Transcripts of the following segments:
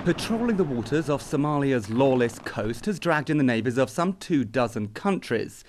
Patrolling the waters off Somalia's lawless coast has dragged in the neighbours of some 24 countries.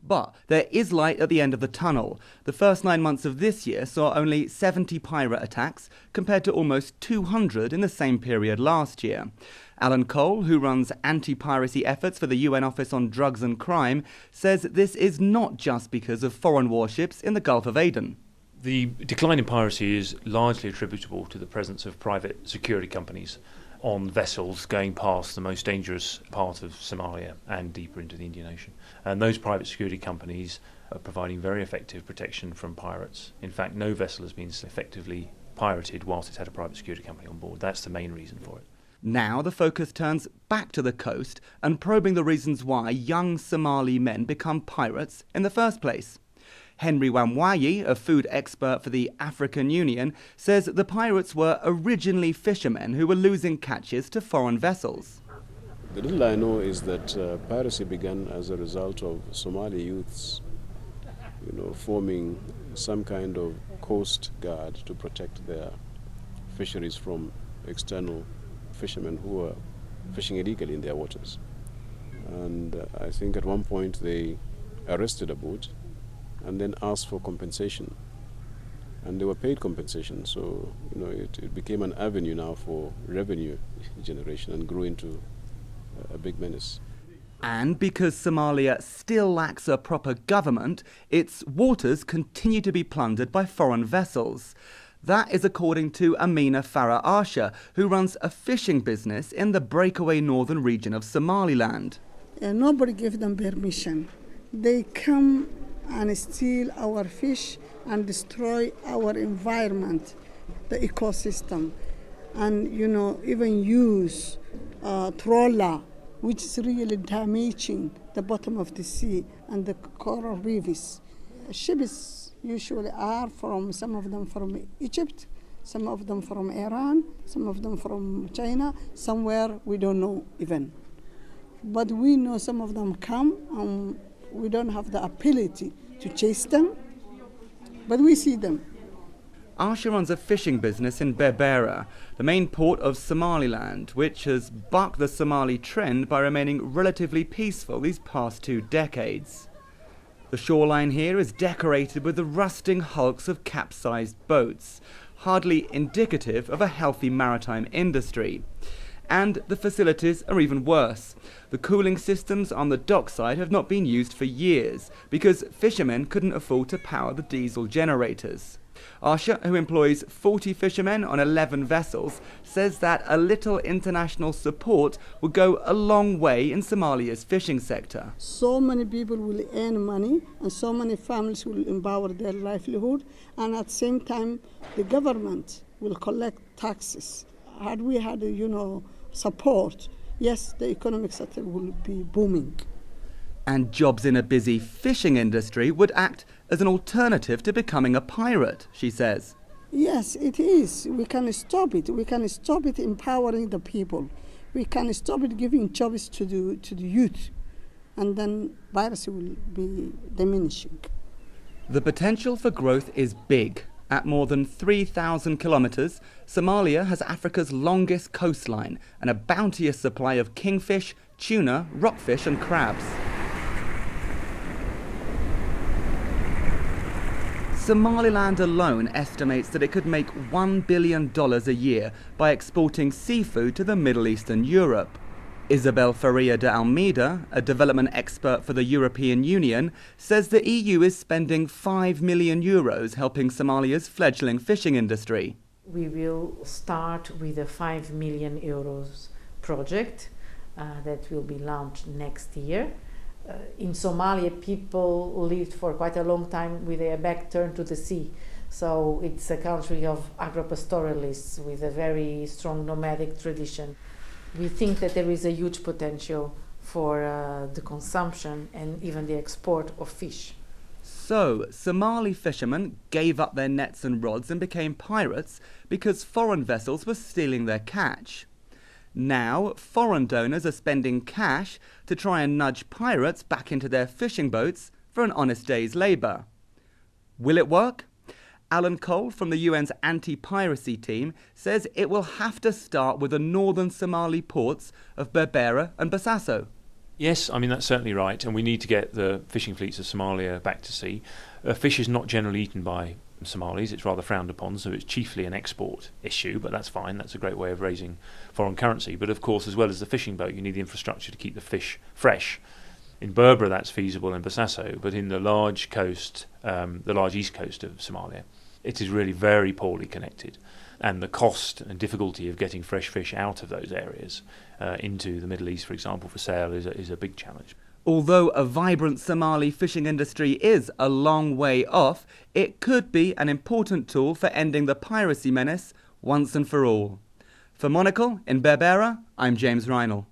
But there is light at the end of the tunnel. The first 9 months of this year saw only 70 pirate attacks, compared to almost 200 in the same period last year. Alan Cole, who runs anti-piracy efforts for the UN Office on Drugs and Crime, says this is not just because of foreign warships in the Gulf of Aden. The decline in piracy is largely attributable to the presence of private security companies on vessels going past the most dangerous part of Somalia and deeper into the Indian Ocean. And those private security companies are providing very effective protection from pirates. In fact, no vessel has been effectively pirated whilst it's had a private security company on board. That's the main reason for it. Now the focus turns back to the coast and probing the reasons why young Somali men become pirates in the first place. Henry Wamwayi, a food expert for the African Union, says the pirates were originally fishermen who were losing catches to foreign vessels. The little I know is that piracy began as a result of Somali youths, forming some kind of coast guard to protect their fisheries from external fishermen who were fishing illegally in their waters. And I think at one point they arrested a boat and then asked for compensation. And they were paid compensation, so it became an avenue now for revenue generation and grew into a big menace. And because Somalia still lacks a proper government, its waters continue to be plundered by foreign vessels. That is according to Amina Farah Arshe, who runs a fishing business in the breakaway northern region of Somaliland. Nobody gave them permission. They come and steal our fish and destroy our environment, the ecosystem, and even use trawler, which is really damaging the bottom of the sea and the coral reefs. Ships usually are some of them from Egypt, some of them from Iran, some of them from China, somewhere we don't know even. But we know some of them come and we don't have the ability to chase them, but we see them. Arshe runs a fishing business in Berbera, the main port of Somaliland, which has bucked the Somali trend by remaining relatively peaceful these past 2 decades. The shoreline here is decorated with the rusting hulks of capsized boats, hardly indicative of a healthy maritime industry. And the facilities are even worse. The cooling systems on the dockside have not been used for years because fishermen couldn't afford to power the diesel generators. Arshe, who employs 40 fishermen on 11 vessels, says that a little international support would go a long way in Somalia's fishing sector. So many people will earn money and so many families will empower their livelihood, and at the same time the government will collect taxes. Had we had support, yes, the economic sector will be booming. And jobs in a busy fishing industry would act as an alternative to becoming a pirate, she says. Yes, it is. We can stop it. We can stop it empowering the people. We can stop it giving jobs to the youth. And then piracy will be diminishing. The potential for growth is big. At more than 3,000 kilometres, Somalia has Africa's longest coastline and a bounteous supply of kingfish, tuna, rockfish and crabs. Somaliland alone estimates that it could make $1 billion a year by exporting seafood to the Middle East and Europe. Isabel Faria de Almedia, a development expert for the European Union, says the EU is spending €5 million helping Somalia's fledgling fishing industry. We will start with a €5 million project that will be launched next year. In Somalia, people lived for quite a long time with their back turned to the sea. So it's a country of agropastoralists with a very strong nomadic tradition. We think that there is a huge potential for the consumption and even the export of fish. So, Somali fishermen gave up their nets and rods and became pirates because foreign vessels were stealing their catch. Now, foreign donors are spending cash to try and nudge pirates back into their fishing boats for an honest day's labour. Will it work? Alan Cole from the UN's anti-piracy team says it will have to start with the northern Somali ports of Berbera and Bosaso. Yes, I mean, that's certainly right, and we need to get the fishing fleets of Somalia back to sea. Fish is not generally eaten by Somalis, it's rather frowned upon, so it's chiefly an export issue, but that's fine, that's a great way of raising foreign currency. But of course, as well as the fishing boat, you need the infrastructure to keep the fish fresh. In Berbera that's feasible, in Bosaso, but in the large east coast of Somalia, it is really very poorly connected. And the cost and difficulty of getting fresh fish out of those areas into the Middle East, for example, for sale is a big challenge. Although a vibrant Somali fishing industry is a long way off, it could be an important tool for ending the piracy menace once and for all. For Monocle in Berbera, I'm James Reinl.